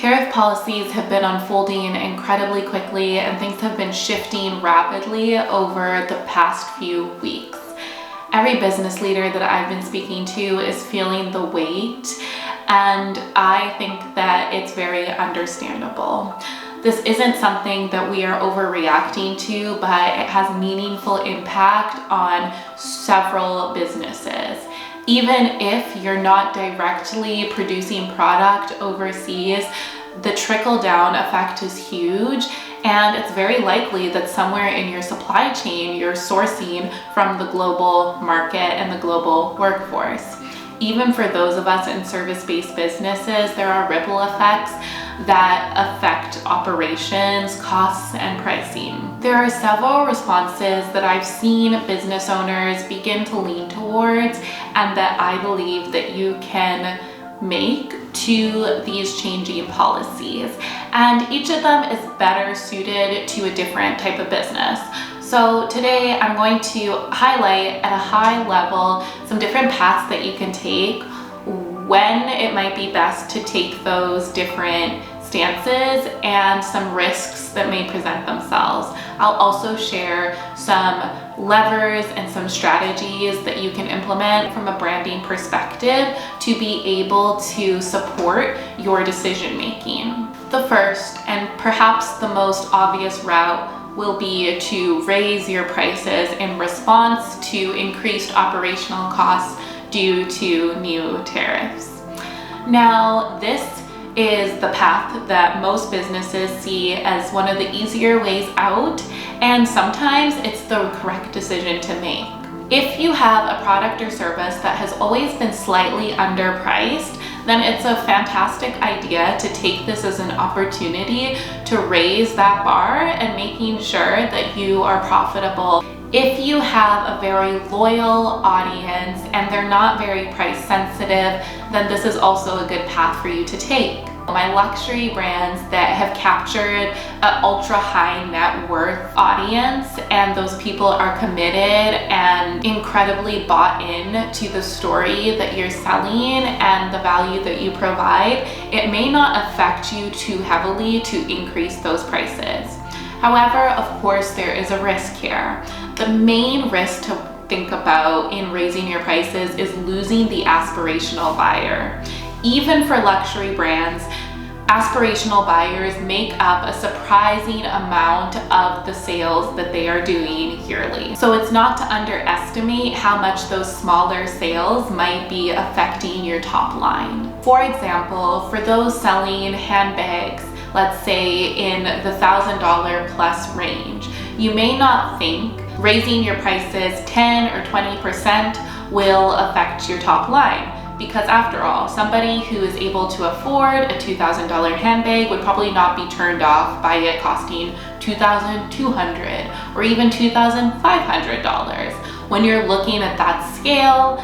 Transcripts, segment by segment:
Tariff policies have been unfolding incredibly quickly and things have been shifting rapidly over the past few weeks. Every business leader that I've been speaking to is feeling the weight, and I think that it's very understandable. This isn't something that we are overreacting to, but it has meaningful impact on several businesses. Even if you're not directly producing product overseas, the trickle-down effect is huge, and it's very likely that somewhere in your supply chain you're sourcing from the global market and the global workforce. Even for those of us in service-based businesses, there are ripple effects that affect operations, costs, and pricing. There are several responses that I've seen business owners begin to lean towards and that I believe that you can make to these changing policies. And each of them is better suited to a different type of business. So today I'm going to highlight at a high level some different paths that you can take, when it might be best to take those different stances, and some risks that may present themselves. I'll also share some levers and some strategies that you can implement from a branding perspective to be able to support your decision making. The first and perhaps the most obvious route will be to raise your prices in response to increased operational costs due to new tariffs. Now, this is the path that most businesses see as one of the easier ways out, and sometimes it's the correct decision to make. If you have a product or service that has always been slightly underpriced, then it's a fantastic idea to take this as an opportunity to raise that bar and making sure that you are profitable. If you have a very loyal audience and they're not very price sensitive, then this is also a good path for you to take. My luxury brands that have captured an ultra high net worth audience, and those people are committed and incredibly bought in to the story that you're selling and the value that you provide, it may not affect you too heavily to increase those prices. However, of course, there is a risk here. The main risk to think about in raising your prices is losing the aspirational buyer. Even for luxury brands, aspirational buyers make up a surprising amount of the sales that they are doing yearly. So it's not to underestimate how much those smaller sales might be affecting your top line. For example, for those selling handbags, let's say in the $1,000 plus range, you may not think raising your prices 10 or 20% will affect your top line. Because after all, somebody who is able to afford a $2,000 handbag would probably not be turned off by it costing $2,200 or even $2,500. When you're looking at that scale,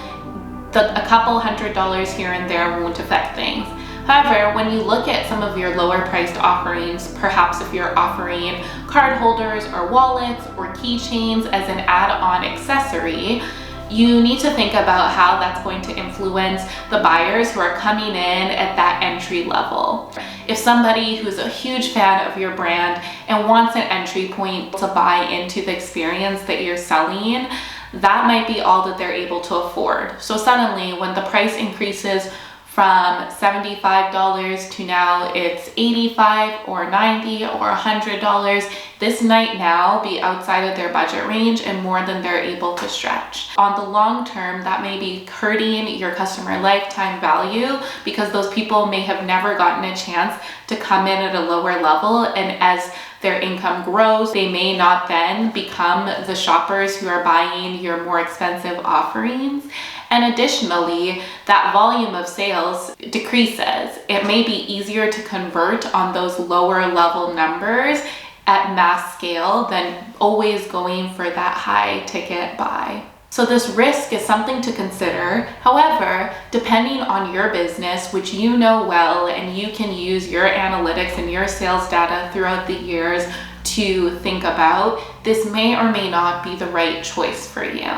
a couple $100 here and there won't affect things. However, when you look at some of your lower priced offerings, perhaps if you're offering card holders or wallets or keychains as an add-on accessory, you need to think about how that's going to influence the buyers who are coming in at that entry level. If somebody who's a huge fan of your brand and wants an entry point to buy into the experience that you're selling, that might be all that they're able to afford. So suddenly, when the price increases from $75 to now it's $85 or $90 or $100, this might now be outside of their budget range and more than they're able to stretch. On the long term, that may be hurting your customer lifetime value because those people may have never gotten a chance to come in at a lower level, and as their income grows, they may not then become the shoppers who are buying your more expensive offerings. And additionally, that volume of sales decreases. It may be easier to convert on those lower level numbers at mass scale than always going for that high ticket buy. So this risk is something to consider. However, depending on your business, which you know well, and you can use your analytics and your sales data throughout the years to think about, this may or may not be the right choice for you.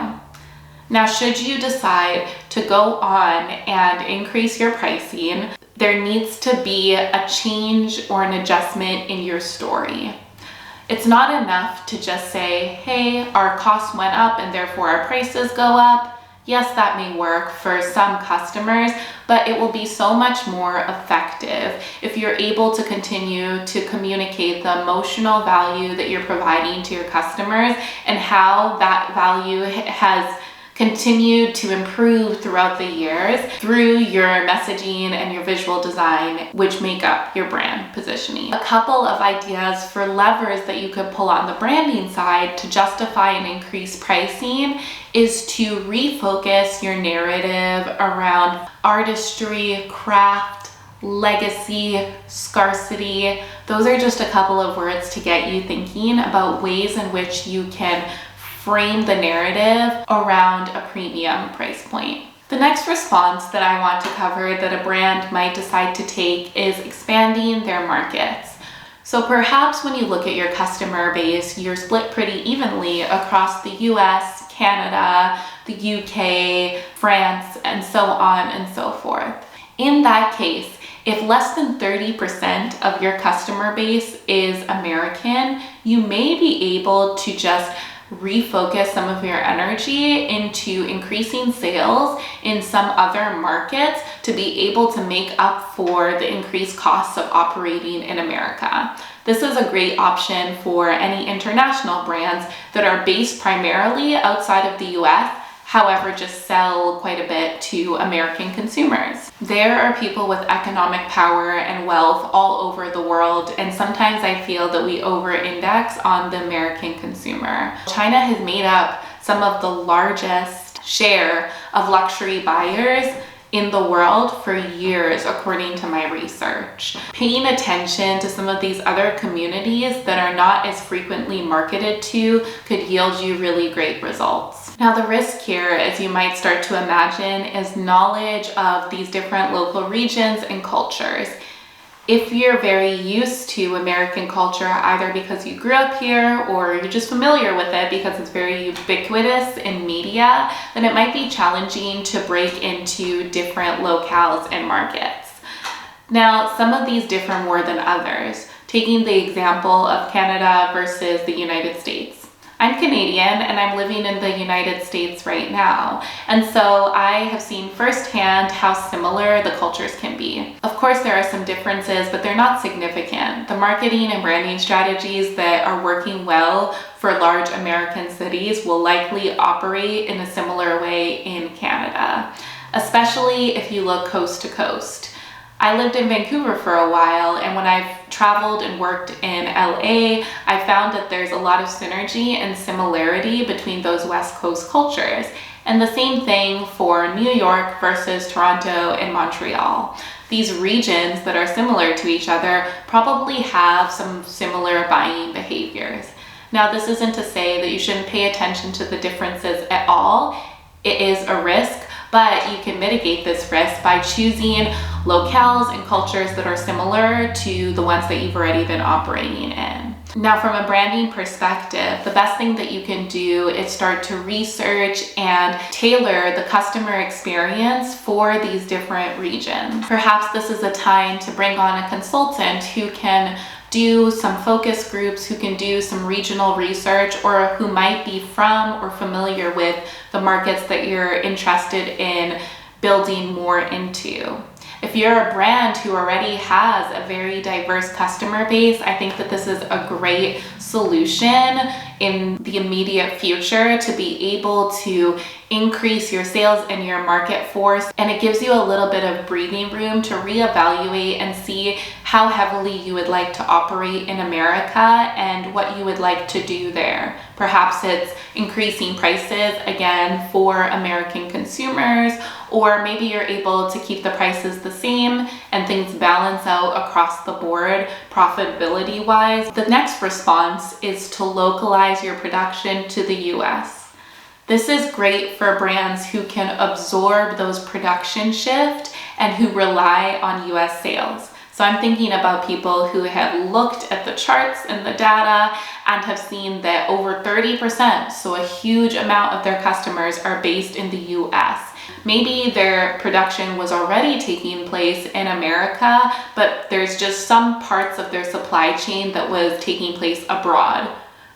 Now, should you decide to go on and increase your pricing, there needs to be a change or an adjustment in your story. It's not enough to just say, hey, our costs went up and therefore our prices go up. Yes, that may work for some customers, but it will be so much more effective if you're able to continue to communicate the emotional value that you're providing to your customers and how that value has continued to improve throughout the years through your messaging and your visual design, which make up your brand positioning. A couple of ideas for levers that you could pull on the branding side to justify and increase pricing is to refocus your narrative around artistry, craft, legacy, scarcity. Those are just a couple of words to get you thinking about ways in which you can frame the narrative around a premium price point. The next response that I want to cover that a brand might decide to take is expanding their markets. So perhaps when you look at your customer base, you're split pretty evenly across the US, Canada, the UK, France, and so on and so forth. In that case, if less than 30% of your customer base is American, you may be able to just refocus some of your energy into increasing sales in some other markets to be able to make up for the increased costs of operating in America. This is a great option for any international brands that are based primarily outside of the US, however, just sell quite a bit to American consumers. There are people with economic power and wealth all over the world, and sometimes I feel that we over-index on the American consumer. China has made up some of the largest share of luxury buyers in the world for years, according to my research. Paying attention to some of these other communities that are not as frequently marketed to could yield you really great results. Now, the risk here, as you might start to imagine, is knowledge of these different local regions and cultures. If you're very used to American culture, either because you grew up here or you're just familiar with it because it's very ubiquitous in media, then it might be challenging to break into different locales and markets. Now, some of these differ more than others. Taking the example of Canada versus the United States. I'm Canadian and I'm living in the United States right now. And so I have seen firsthand how similar the cultures can be. Of course, there are some differences, but they're not significant. The marketing and branding strategies that are working well for large American cities will likely operate in a similar way in Canada, especially if you look coast to coast. I lived in Vancouver for a while, and when I've traveled and worked in LA, I found that there's a lot of synergy and similarity between those West Coast cultures. And the same thing for New York versus Toronto and Montreal. These regions that are similar to each other probably have some similar buying behaviors. Now, this isn't to say that you shouldn't pay attention to the differences at all. It is a risk, but you can mitigate this risk by choosing locales and cultures that are similar to the ones that you've already been operating in. Now, from a branding perspective, the best thing that you can do is start to research and tailor the customer experience for these different regions. Perhaps this is a time to bring on a consultant who can do some focus groups, who can do some regional research, or who might be from or familiar with the markets that you're interested in building more into. If you're a brand who already has a very diverse customer base, I think that this is a great solution in the immediate future to be able to increase your sales and your market force. And it gives you a little bit of breathing room to reevaluate and see how heavily you would like to operate in America and what you would like to do there. Perhaps it's increasing prices again for American consumers, or maybe you're able to keep the prices the same and things balance out across the board profitability wise. The next response is to localize your production to the US. This is great for brands who can absorb those production shifts and who rely on US sales. So I'm thinking about people who have looked at the charts and the data and have seen that over 30%, so a huge amount of their customers are based in the US. Maybe their production was already taking place in America, but there's just some parts of their supply chain that was taking place abroad.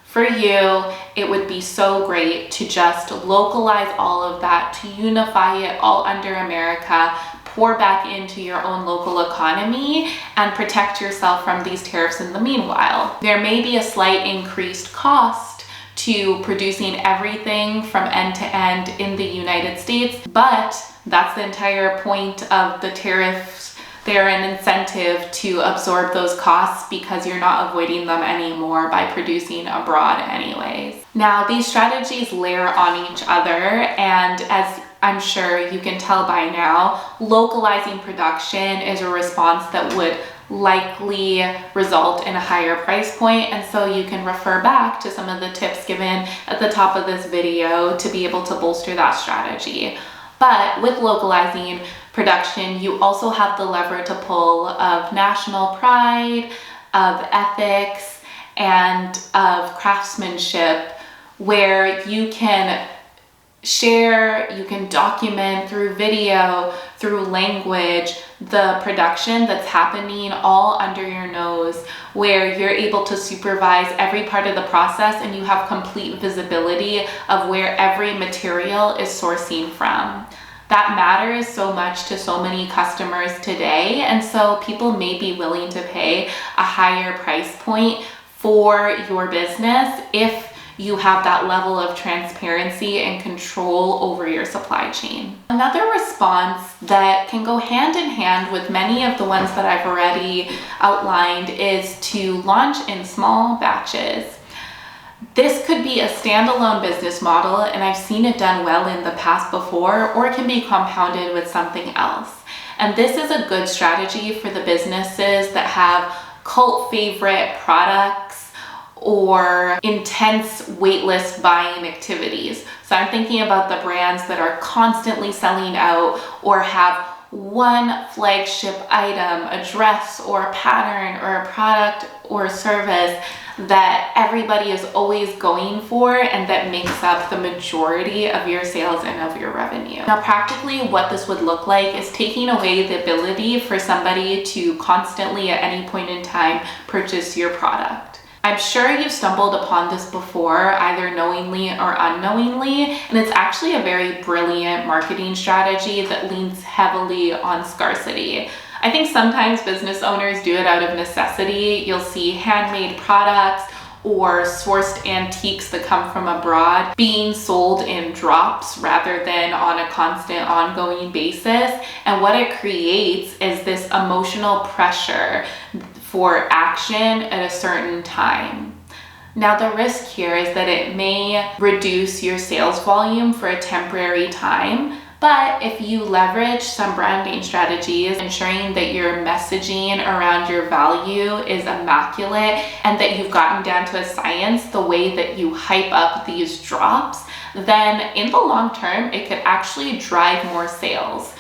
For you, it would be so great to just localize all of that, to unify it all under America, pour back into your own local economy, and protect yourself from these tariffs in the meanwhile. There may be a slight increased cost to producing everything from end to end in the United States, but that's the entire point of the tariffs. They're an incentive to absorb those costs because you're not avoiding them anymore by producing abroad anyways. Now, these strategies layer on each other, and as I'm sure you can tell by now, localizing production is a response that would likely result in a higher price point, and so you can refer back to some of the tips given at the top of this video to be able to bolster that strategy. But with localizing production, you also have the lever to pull of national pride, of ethics, and of craftsmanship, where you can share, you can document through video, through language, the production that's happening all under your nose, where you're able to supervise every part of the process and you have complete visibility of where every material is sourcing from. That matters so much to so many customers today, and so people may be willing to pay a higher price point for your business if you have that level of transparency and control over your supply chain. Another response that can go hand in hand with many of the ones that I've already outlined is to launch in small batches. This could be a standalone business model, and I've seen it done well in the past before, or it can be compounded with something else. And this is a good strategy for the businesses that have cult favorite products or intense waitlist buying activities. So I'm thinking about the brands that are constantly selling out or have one flagship item, a dress or a pattern or a product or a service that everybody is always going for and that makes up the majority of your sales and of your revenue. Now, practically what this would look like is taking away the ability for somebody to constantly at any point in time purchase your product. I'm sure you've stumbled upon this before, either knowingly or unknowingly, and it's actually a very brilliant marketing strategy that leans heavily on scarcity. I think sometimes business owners do it out of necessity. You'll see handmade products or sourced antiques that come from abroad being sold in drops rather than on a constant ongoing basis. And what it creates is this emotional pressure for action at a certain time. Now, the risk here is that it may reduce your sales volume for a temporary time, but if you leverage some branding strategies, ensuring that your messaging around your value is immaculate and that you've gotten down to a science the way that you hype up these drops, then in the long term, it could actually drive more sales.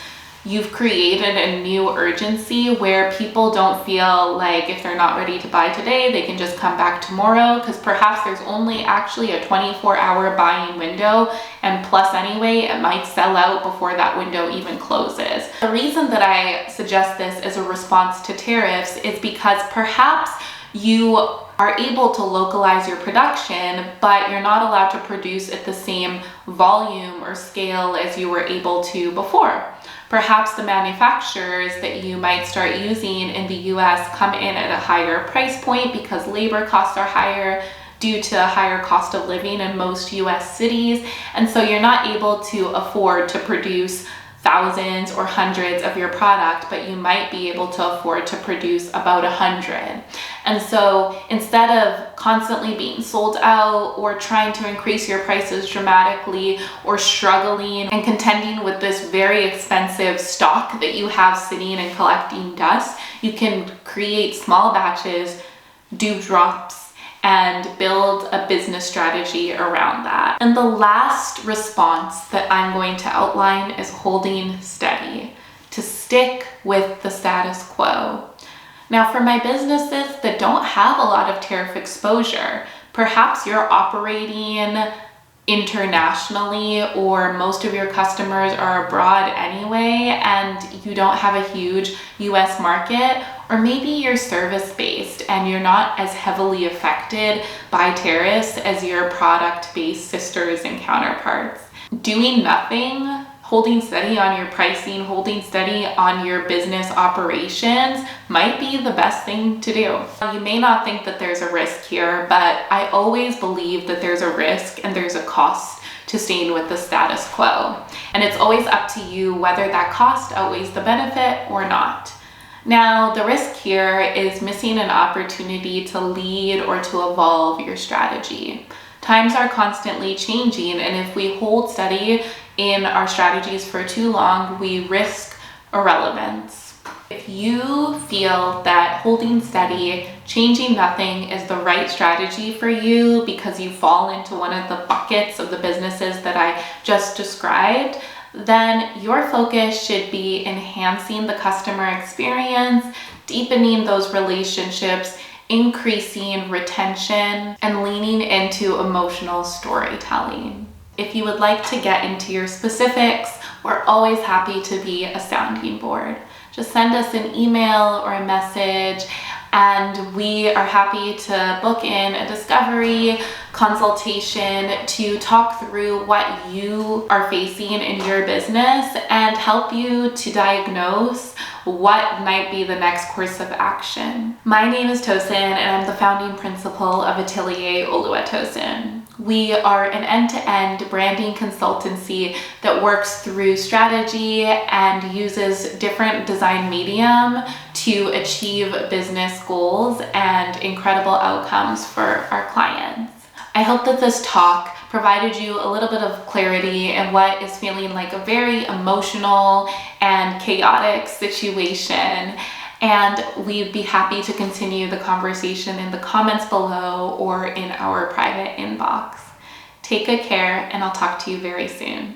You've created a new urgency where people don't feel like if they're not ready to buy today, they can just come back tomorrow, because perhaps there's only actually a 24-hour buying window, and plus anyway, it might sell out before that window even closes. The reason that I suggest this as a response to tariffs is because perhaps you are able to localize your production, but you're not allowed to produce at the same volume or scale as you were able to before. Perhaps the manufacturers that you might start using in the US come in at a higher price point because labor costs are higher due to a higher cost of living in most US cities. And so you're not able to afford to produce thousands or hundreds of your product, but you might be able to afford to produce about 100. And so instead of constantly being sold out or trying to increase your prices dramatically or struggling and contending with this very expensive stock that you have sitting and collecting dust, you can create small batches, do drops, and build a business strategy around that. And the last response that I'm going to outline is holding steady, to stick with the status quo. Now, for my businesses that don't have a lot of tariff exposure, perhaps you're operating internationally, or most of your customers are abroad anyway, and you don't have a huge US market, or maybe you're service-based and you're not as heavily affected by tariffs as your product-based sisters and counterparts. Doing nothing, holding steady on your pricing, holding steady on your business operations might be the best thing to do. You may not think that there's a risk here, but I always believe that there's a risk and there's a cost to staying with the status quo. And it's always up to you whether that cost outweighs the benefit or not. Now, the risk here is missing an opportunity to lead or to evolve your strategy. Times are constantly changing, and if we hold steady in our strategies for too long, we risk irrelevance. If you feel that holding steady, changing nothing is the right strategy for you because you fall into one of the buckets of the businesses that I just described, then your focus should be enhancing the customer experience, deepening those relationships, increasing retention, and leaning into emotional storytelling. If you would like to get into your specifics, we're always happy to be a sounding board. Just send us an email or a message, and we are happy to book in a discovery consultation to talk through what you are facing in your business and help you to diagnose what might be the next course of action. My name is Tosin, and I'm the founding principal of Atelier Oluwatosin. We are an end-to-end branding consultancy that works through strategy and uses different design medium to achieve business goals and incredible outcomes for our clients. I hope that this talk provided you a little bit of clarity in what is feeling like a very emotional and chaotic situation. And we'd be happy to continue the conversation in the comments below or in our private inbox. Take good care, and I'll talk to you very soon.